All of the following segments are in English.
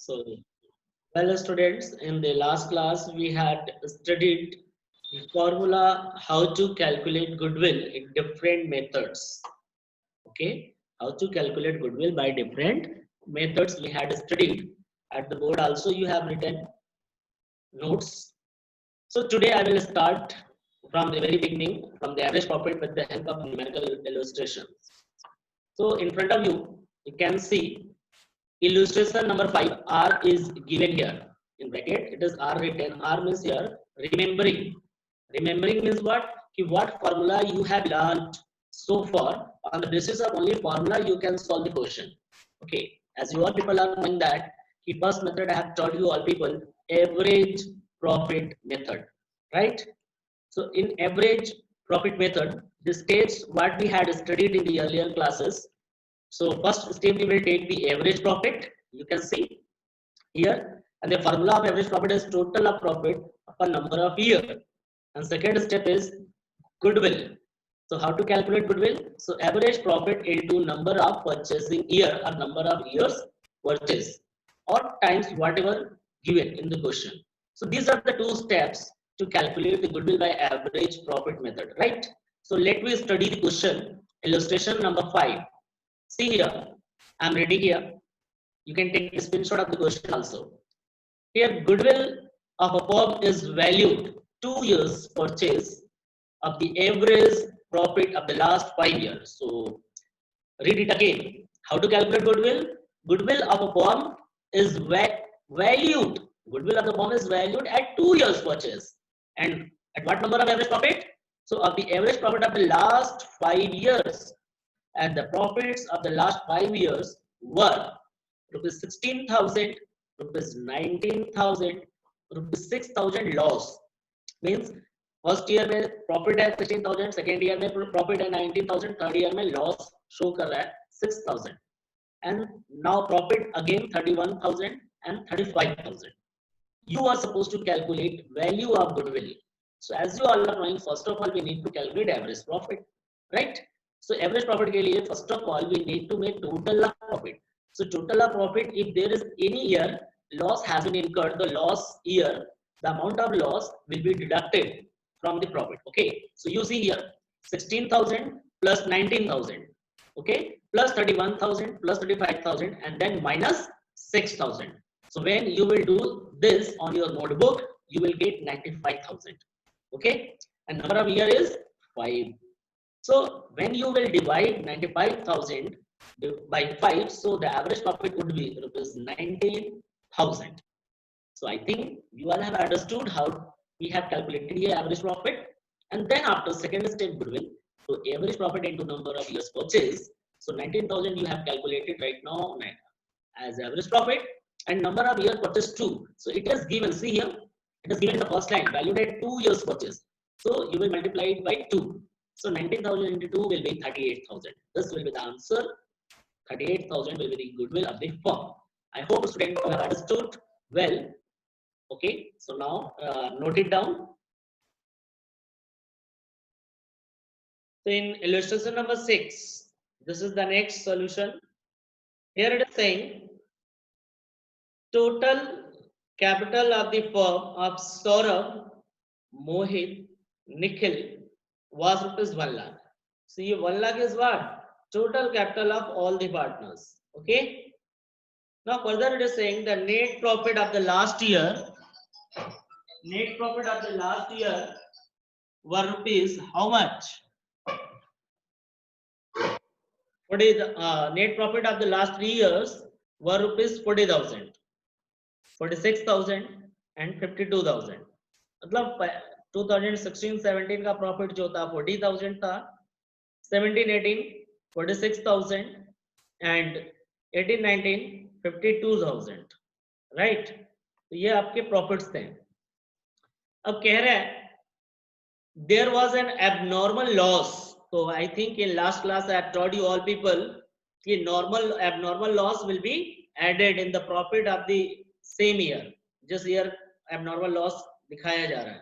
So, well, students, in the last class, we had studied the formula how to calculate goodwill in different methods. Okay, how to calculate goodwill by different methods we had studied. At the board, also, you have written notes. So, today I will start from the very beginning, from the average profit with the help of numerical illustrations. So, in front of you, you can see illustration number 5. R is given here in bracket. It is R written. R means here remembering. Remembering means what? What formula you have learned so far. On the basis of only formula you can solve the question. Okay. As you all people are knowing that the first method I have taught you all people, average profit method. Right? So in average profit method, this states what we had studied in the earlier classes. So first step we will take the average profit. You can see here, and the formula of average profit is total of profit upon number of year. And second step is goodwill. So how to calculate goodwill? So average profit into number of purchasing year or number of years purchase or times whatever given in the question. So these are the two steps to calculate the goodwill by average profit method, right? So let me study the question. Illustration number 5. See here, I'm reading here. You can take a screenshot of the question also. Here, goodwill of a firm is valued 2 years purchase of the average profit of the last 5 years. So, read it again. How to calculate goodwill? Goodwill of a firm is valued. Goodwill of the firm is valued at 2 years purchase. And at what number of average profit? So, of the average profit of the last 5 years. And the profits of the last 5 years were rupees 16,000, rupees 19,000, rupees 6,000 loss. Means first year में profit है 16,000, second year में profit है 19,000, third year में loss show कर रहा है 6,000, and now profit again 31,000 and 35,000. You are supposed to calculate value of goodwill. So as you all are knowing, first of all we need to calculate average profit, right? So average profit के लिए first of all we need to make total of profit. So total of profit, if there is any year loss has been incurred, the loss year, the amount of loss will be deducted from the profit. Okay. So you see here 16,000 plus 19,000. Okay. Plus 31,000 plus 35,000 and then minus 6,000. So when you will do this on your notebook, you will get 95,000. Okay. And number of year is 5. So when you will divide 95,000 by 5, so the average profit would be rupees 19,000. So I think you all have understood how we have calculated the average profit. And then after second step goodwill, so average profit into number of years purchase. So 19,000 you have calculated right now as average profit, and number of years purchase 2. So it is given, see here, it is given in the first line, valued at 2 years purchase. So you will multiply it by 2. So 19,000 into 2 will be 38,000. This will be the answer. 38,000 will be the goodwill of the firm. I hope students have understood well. Okay, so now note it down. So in illustration number 6, this is the next solution. Here it is saying total capital of the firm of Saurabh, Mohit, Nikhil was rupees 1 lakh. See, 1 lakh is what? Total capital of all the partners. Okay. Now further it is saying the net profit of the last year. Net profit of the last year were rupees how much? What is net profit of the last 3 years were rupees 40,000, 46,000 and 52,000. मतलब 2016-17 का profit जो था 40,000 था, 17-18 46,000 and 18-19 52,000, right? तो ये आपके profits थे. अब कह रहे हैं there was an abnormal loss. So I think in last class I have taught you all people कि abnormal loss will be added in the profit of the same year. Just year abnormal loss दिखाया जा रहा है.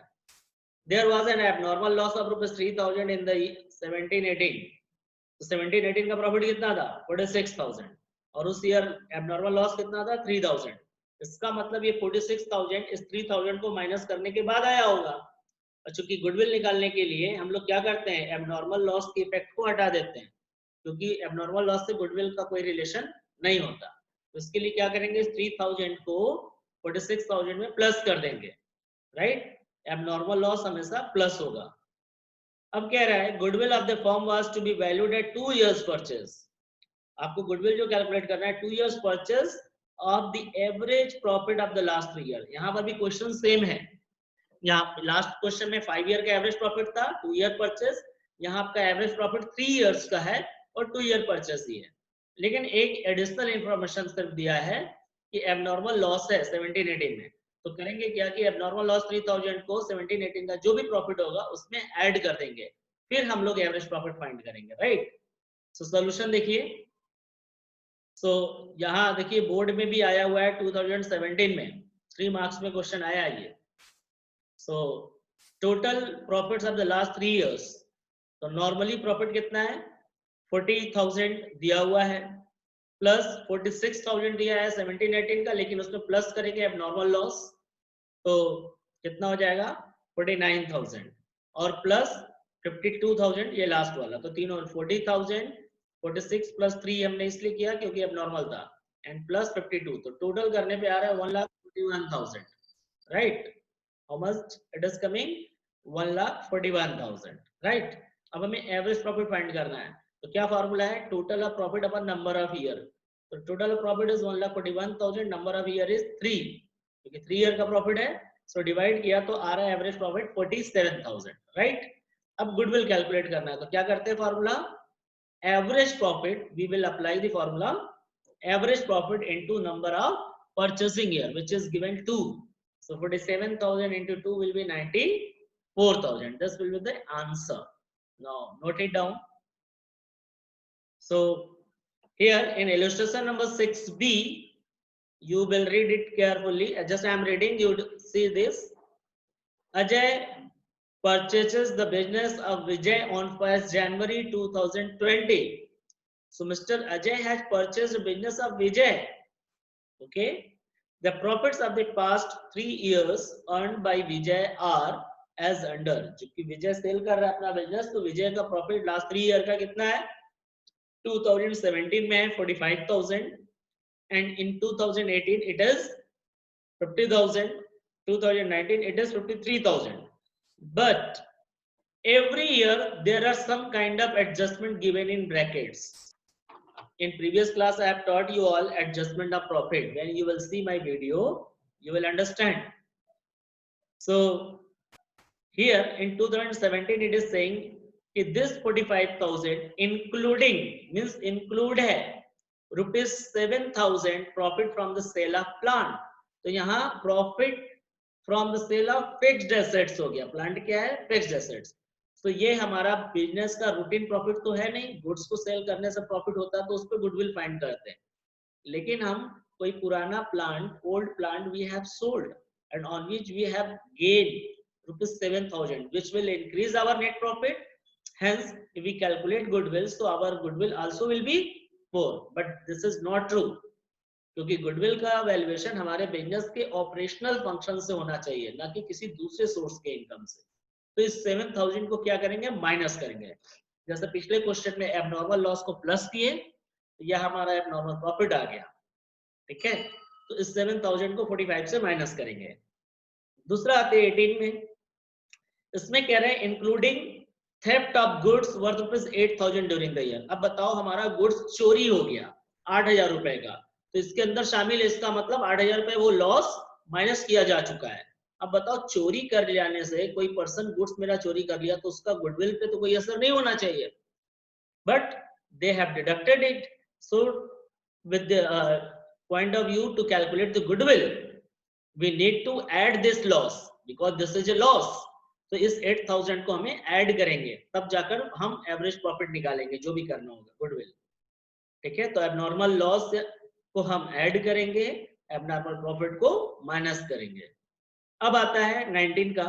There was an abnormal loss of rupees 3,000 in the 17-18. तो 17-18 का profit कितना था 46,000 और उस ईयर abnormal loss कितना था 3,000. इसका मतलब ये 46,000 इस 3,000 को माइनस करने के बाद आया होगा। और चूंकि गुडविल निकालने के लिए हम लोग क्या करते हैं, एबनॉर्मल लॉस के इफेक्ट को हटा देते हैं, क्योंकि एबनॉर्मल लॉस से गुडविल का कोई रिलेशन नहीं होता। तो इसके लिए क्या करेंगे, 3,000 को 46,000 में प्लस कर देंगे, राइट। एबनॉर्मल लॉस हमेशा प्लस होगा। अब कह रहा है goodwill of the firm was to be valued at 2 years purchase. आपको गुडविल जो कैलकुलेट करना है 2 years purchase of the average profit of the last 3 year. यहाँ पर भी क्वेश्चन सेम है, यहाँ लास्ट क्वेश्चन में 5 ईयर का एवरेज प्रॉफिट था, 2 ईयर परचेज। यहाँ आपका एवरेज प्रॉफिट 3 इयर्स का है और 2 ईयर परचेज ही है, लेकिन एक एडिशनल इंफॉर्मेशन सिर्फ दिया है कि एबनॉर्मल लॉस है 17-18 में। तो करेंगे क्या कि एबनॉर्मल लॉस 3,000 को 17-18 का जो भी प्रॉफिट होगा उसमें ऐड कर देंगे, फिर हम लोग एवरेज प्रॉफिट फाइंड करेंगे, राइट। सो सॉल्यूशन देखिए। सो यहाँ देखिए बोर्ड में भी आया हुआ है 2017 में 3 मार्क्स में क्वेश्चन आया ये। So total profits of the last 3 years, तो नॉर्मली प्रॉफिट कितना है 40,000 दिया हुआ है, प्लस 46,000 दिया है 17-18 का, लेकिन उसमें प्लस करेंगे अब नॉर्मल लॉस, तो कितना हो जाएगा 49,000 और प्लस 52,000 ये लास्ट वाला, तो तीनों 40,000 46 प्लस 3 हमने इसलिए किया क्योंकि अब नॉर्मल था, एंड प्लस 52, तो टोटल करने पे आ रहा है 1,41,000, right. How much it is coming 1,41,000, right. अब हमें एवरेज प्रॉफिट फाइंड करना है, तो क्या फॉर्मूला है, total of profit upon number of year. तो total of profit is 1,41,000, number of year is 3, क्योंकि 3 ईयर का प्रॉफिट है, सो डिवाइड किया तो आ रहा है एवरेज प्रॉफिट 47,000, राइट। अब गुडविल कैलकुलेट करना है, तो क्या करते हैं formula, average profit, we will apply the formula average profit into number of purchasing year, which is given 2. So 47,000 into 2 will be 94,000. This will be the answer. Now note it down. So here in illustration number 6b, you will read it carefully. Just I am reading, you see this. Ajay purchases the business of Vijay on 1st January 2020. So Mr. Ajay has purchased the business of Vijay. Okay. The profits of the past 3 years earned by Vijay are as under. क्योंकि विजय cell कर रहा है अपना business, तो विजय का profit last 3 year का कितना है, 2017 में है 45,000 and in 2018 it is 50,000, 2019 it is 53,000. But every year there are some kind of adjustment given in brackets. In previous class I have taught you all adjustment of profit. When you will see my video, you will understand. So here in 2017 it is saying that this 45,000 including, means include है rupees 7,000 profit from the sale of plant. तो यहाँ profit from the sale of fixed assets हो गया, plant क्या है, fixed assets. तो ये हमारा बिजनेस का रूटीन प्रॉफिट तो है नहीं, गुड्स को सेल करने से प्रॉफिट होता है तो उस पर गुडविल फाइंड करते हैं, लेकिन हम कोई पुराना plant, old plant we have sold and on which we have gain rupees 7,000 which will increase our net profit. Hence if we calculate goodwill, so our goodwill also will be more, but this is not true, क्योंकि goodwill का valuation हमारे business के operational function से होना चाहिए, ना कि किसी दूसरे सोर्स के इनकम से। तो इस 7,000 को क्या करेंगे, माइनस करेंगे। जैसे पिछले क्वेश्चन में एबनॉर्मल लॉस को प्लस किए, तो यह हमारा एबनॉर्मल प्रॉफिट आ गया, ठीक है। तो इस 7,000 को 45 से माइनस करेंगे। दूसरा आते हैं 18 में, इसमें कह रहे हैं including theft of goods worth rupees 8,000 during the year. अब बताओ हमारा गुड्स चोरी हो गया 8,000 रुपए का, तो इसके अंदर शामिल है, इसका मतलब 8,000 रुपए वो लॉस माइनस किया जा चुका है। अब बताओ चोरी कर जाने से, कोई पर्सन गुड्स मेरा चोरी कर लिया तो उसका गुडविल पे तो कोई असर नहीं होना चाहिए, but they have deducted it. So with the point of view to calculate the goodwill, we need to add this loss because this is a loss. तो इस 8,000 को हमें ऐड करेंगे, तब जाकर हम एवरेज प्रॉफिट निकालेंगे, जो भी करना होगा गुडविल, ठीक है। तो एबनॉर्मल लॉस को हम ऐड करेंगे, एबनॉर्मल प्रॉफिट को माइनस करेंगे। अब आता है 19 का,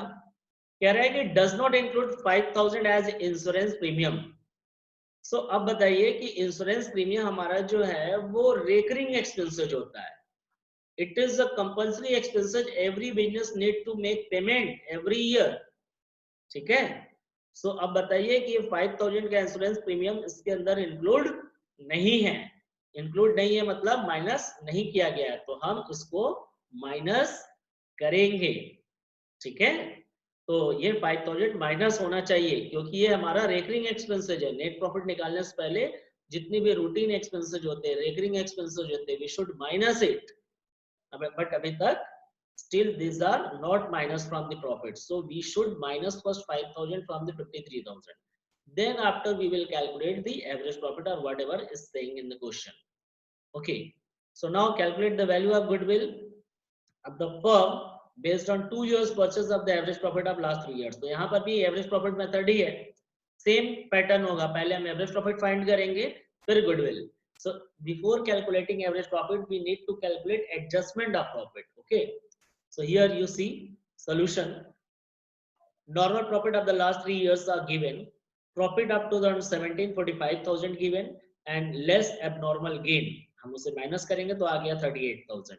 कह रहा है कि does not include 5,000 as insurance premium. So अब बताइए कि इंश्योरेंस प्रीमियम हमारा जो है वो रेकरिंग एक्सपेंसेस होता है, It is a compulsory expenses. Every business need to make payment every year. ठीक है. सो अब बताइए कि 5000 का इंश्योरेंस प्रीमियम इसके अंदर इंक्लूड नहीं है. इंक्लूड नहीं है मतलब माइनस नहीं किया गया है, तो हम इसको माइनस करेंगे. ठीक है. तो ये 5000 माइनस होना चाहिए क्योंकि ये हमारा रेकरिंग एक्सपेंसेज है. नेट प्रॉफिट निकालने से पहले जितनी भी रूटीन एक्सपेंसेज होते हैं, रेकरिंग एक्सपेंसेज होते हैं, we should minus it. But अभी तक still these are not minus from the profit, so we should minus first 5000 from the 53000. Then after we will calculate the average profit or whatever is saying in the question. Okay, so now calculate the value of goodwill of the firm based on 2 years purchase of the average profit of last 3 years. तो यहाँ पर भी average profit method ही है, same pattern होगा. पहले हम average profit find करेंगे, फिर goodwill. So before calculating average profit we need to calculate adjustment of profit. Okay, so here you see solution. Normal profit of the last 3 years are given. Profit of 2017 45,000 given and less abnormal gain. हम उसे minus करेंगे तो आ गया 38,000.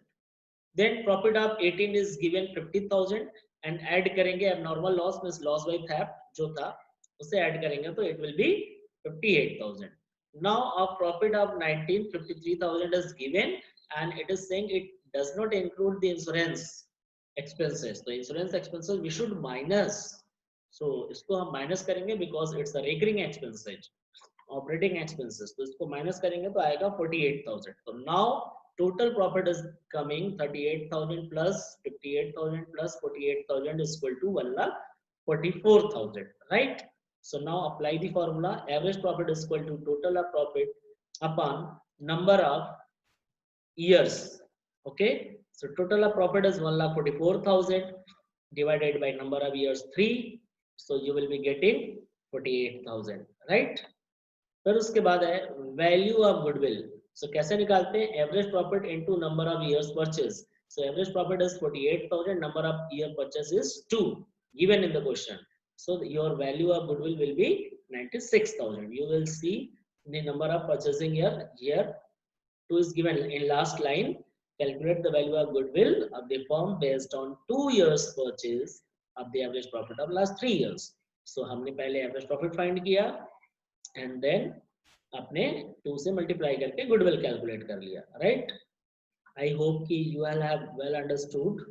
Then profit of 18 is given 50,000 and add करेंगे abnormal loss means loss by theft जो था उसे add करेंगे तो it will be 58,000. Now a profit of 19 53,000 is given and it is saying it does not include the insurance expenses. तो insurance expenses we should minus. So इसको हम minus करेंगे because it's a recurring expenses, operating expenses. तो इसको minus करेंगे तो आएगा 48,000. So now total profit is coming 38,000 plus 58,000 plus 48,000 is equal to 1,44,000, right? So now apply the formula. Average profit is equal to total of profit upon number of years. Okay, so total of profit is 1,44,000 divided by number of years 3, so you will be getting 48,000, right? फिर उसके बाद है value of goodwill. सो कैसे निकालते हैं? Average profit into number of years purchase. So average profit is 48,000, number of year purchase is 2 given in the question. So your value of goodwill will be 96,000. You will see the number of purchasing year here 2 is given in last line. Calculate the value of goodwill of the firm based on 2 years purchase of the average profit of last 3 years. So हमने पहले average profit find किया and then अपने 2 से multiply करके goodwill calculate कर लिया, right? I hope कि you have well understood